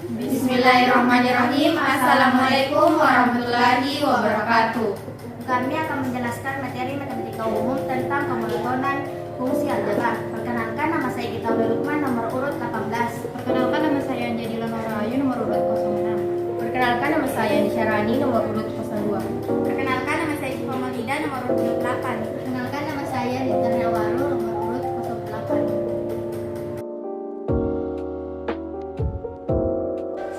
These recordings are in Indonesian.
Bismillahirrahmanirrahim. Assalamualaikum warahmatullahi wabarakatuh. Kami akan menjelaskan materi matematika umum tentang pemonotonan fungsi aljabar. Perkenalkan, nama saya Gita Lukman, nomor urut 18. Perkenalkan, nama saya Anjadi Lanorayu, nomor urut 06. Perkenalkan, nama saya Andi Syarani, nomor urut 02. Perkenalkan, nama saya Syifa Maulida, nomor urut 8. Perkenalkan, nama saya Lita Nawaru, nomor urut 08.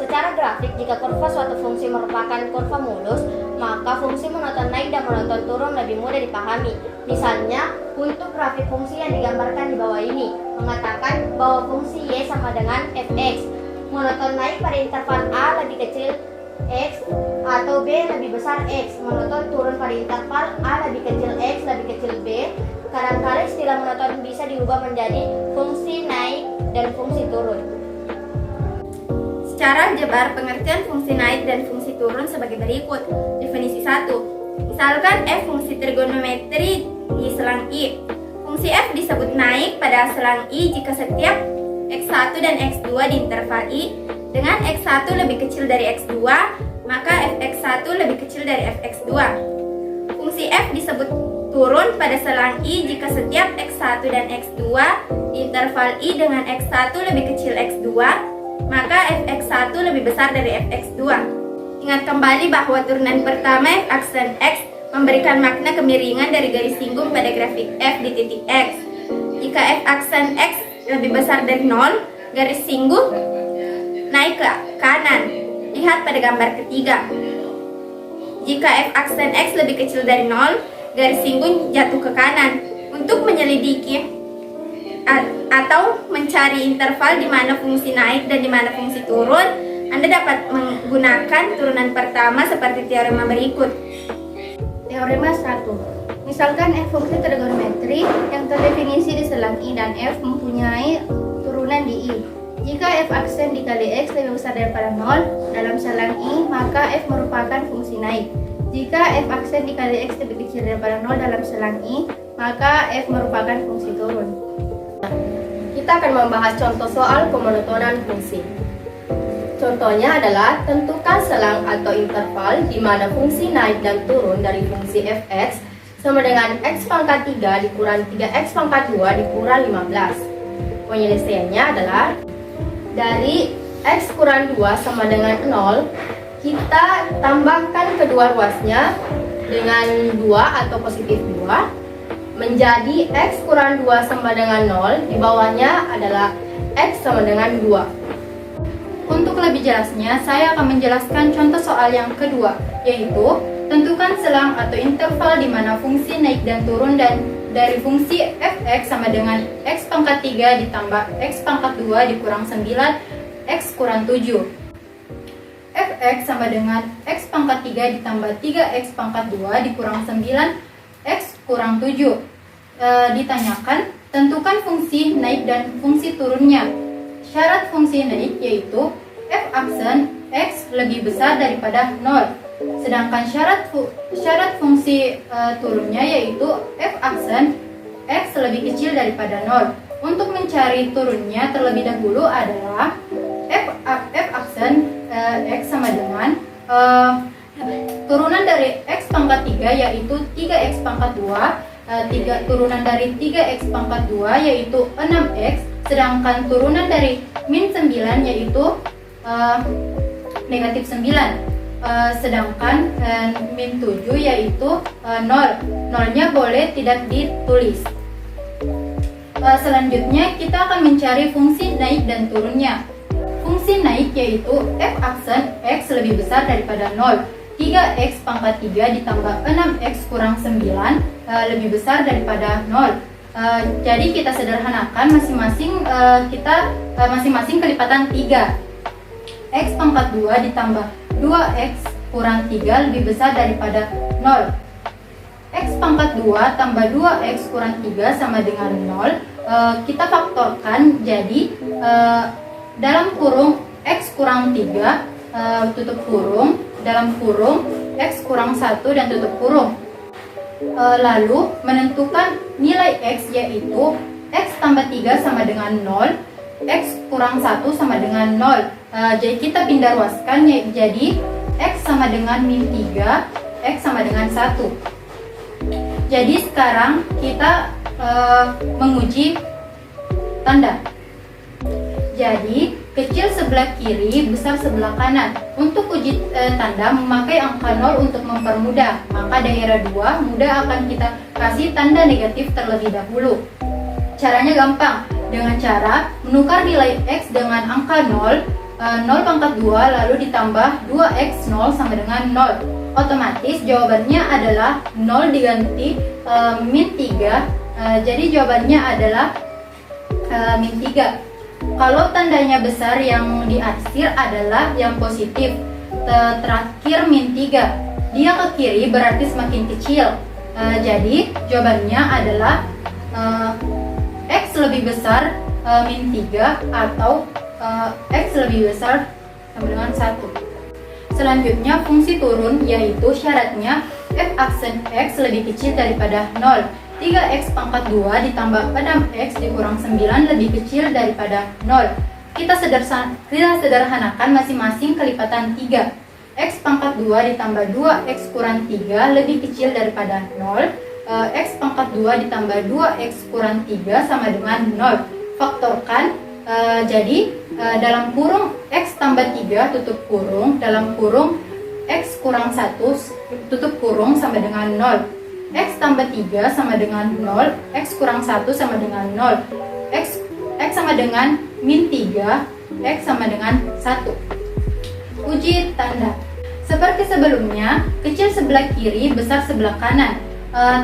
Secara grafik, jika kurva suatu fungsi merupakan kurva mulus, maka fungsi monoton naik dan monoton turun lebih mudah dipahami. Misalnya, untuk grafik fungsi yang digambarkan di bawah ini, mengatakan bahwa fungsi y sama dengan fx. Monoton naik pada interval a lebih kecil x atau b lebih besar x. Monoton turun pada interval a lebih kecil x lebih kecil b. Kadang-kala istilah monoton bisa diubah menjadi fungsi naik dan fungsi turun. Secara aljabar, pengertian fungsi naik dan fungsi turun sebagai berikut. Definisi 1. Misalkan f fungsi trigonometri di selang i. Fungsi f disebut naik pada selang i jika setiap x1 dan x2 di interval i dengan x1 lebih kecil dari x2, maka fx1 lebih kecil dari fx2. Fungsi f disebut turun pada selang i jika setiap x1 dan x2 di interval i dengan x1 lebih kecil x2, maka fx1 lebih besar dari fx2. Ingat kembali bahwa turunan pertama f aksen x memberikan makna kemiringan dari garis singgung pada grafik f di titik x. Jika f aksen x lebih besar dari 0, garis singgung naik ke kanan. Lihat pada gambar ketiga. Jika f aksen x lebih kecil dari 0, garis singgung jatuh ke kanan. Untuk menyelidiki atau mencari interval di mana fungsi naik dan di mana fungsi turun, Anda dapat menggunakan turunan pertama seperti teorema berikut. Teorema 1. Misalkan f fungsi trigonometri yang terdefinisi di selang i dan f mempunyai turunan di i. Jika f aksen dikali x lebih besar daripada 0 dalam selang i, maka f merupakan fungsi naik. Jika f aksen dikali x lebih kecil daripada 0 dalam selang i, maka f merupakan fungsi turun. Kita akan membahas contoh soal pemonotonan fungsi. Contohnya adalah tentukan selang atau interval di mana fungsi naik dan turun dari fungsi fx sama dengan x pangkat 3 dikurang 3x pangkat 2 dikurang 15. Penyelesaiannya adalah dari x kurang 2 sama dengan 0, kita tambahkan kedua ruasnya dengan 2 atau positif 2 menjadi x kurang 2 sama dengan 0, di bawahnya adalah x sama dengan 2. Untuk lebih jelasnya, saya akan menjelaskan contoh soal yang kedua, yaitu tentukan selang atau interval di mana fungsi naik dan turun dan dari fungsi fx sama dengan x pangkat 3 ditambah x pangkat 2 dikurang 9 x kurang 7. Fx sama dengan x pangkat 3 ditambah 3x pangkat 2 dikurang 9 x kurang 7. Ditanyakan, tentukan fungsi naik dan fungsi turunnya. Syarat fungsi naik yaitu f aksen x lebih besar daripada 0. Sedangkan syarat fungsi turunnya yaitu f aksen x lebih kecil daripada 0. Untuk mencari turunnya terlebih dahulu adalah f aksen x sama dengan turunan dari x pangkat 3 yaitu 3x pangkat 2, turunan dari 3x pangkat 2 yaitu 6x, sedangkan turunan dari min 9 yaitu negatif 9, sedangkan min 7 yaitu 0. Nolnya boleh tidak ditulis. Selanjutnya kita akan mencari fungsi naik dan turunnya. Fungsi naik yaitu f aksen x lebih besar daripada 0. 3x pangkat 3 ditambah 6x kurang 9 lebih besar daripada 0. Jadi kita sederhanakan masing-masing kelipatan 3. X pangkat 2 ditambah 2x kurang 3 lebih besar daripada 0. X pangkat 2 tambah 2x kurang 3 sama dengan 0. Kita faktorkan jadi dalam kurung x kurang 3 tutup kurung, dalam kurung x kurang 1 dan tutup kurung. Lalu menentukan nilai x yaitu x tambah 3 sama dengan 0, X kurang 1 sama dengan 0. Jadi kita pindah ruaskan jadi X sama dengan min 3, X sama dengan 1. Jadi sekarang kita menguji tanda. Jadi kecil sebelah kiri, besar sebelah kanan. Untuk uji tanda memakai angka 0 untuk mempermudah. Maka daerah 2 mudah akan kita kasih tanda negatif terlebih dahulu. Caranya gampang, dengan cara menukar nilai X dengan angka 0, 0 pangkat 2 lalu ditambah 2X 0 sama dengan 0. Otomatis jawabannya adalah 0 diganti min 3, jadi jawabannya adalah min 3. Kalau tandanya besar, yang diarsir adalah yang positif. Terakhir min 3, dia ke kiri berarti semakin kecil. Jadi jawabannya adalah X lebih besar min 3 atau X lebih besar sama dengan 1. Selanjutnya fungsi turun, yaitu syaratnya f aksen X lebih kecil daripada 0. 3x pangkat 2 ditambah 6x dikurang 9 lebih kecil daripada 0. Kita sederhanakan masing-masing kelipatan 3. X pangkat 2 ditambah 2x kurang 3 lebih kecil daripada 0. X pangkat 2 ditambah 2x kurang 3 sama dengan 0. Faktorkan, jadi dalam kurung X tambah 3 tutup kurung, dalam kurung X kurang 1 tutup kurung sama dengan 0. X tambah 3 sama dengan 0, X kurang 1 sama dengan 0, X sama dengan min 3, X sama dengan 1. Uji tanda. Seperti sebelumnya, kecil sebelah kiri, besar sebelah kanan.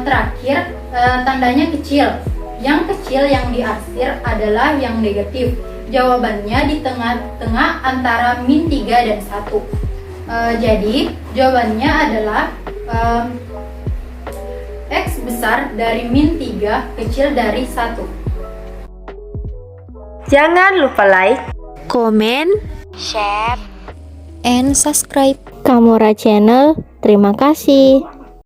Terakhir, tandanya kecil. Yang kecil yang diarsir adalah yang negatif. Jawabannya di tengah-tengah antara min 3 dan 1. Jadi, jawabannya adalah X besar dari min 3 kecil dari 1. Jangan lupa like, komen, share, and subscribe Kamora Channel. Terima kasih.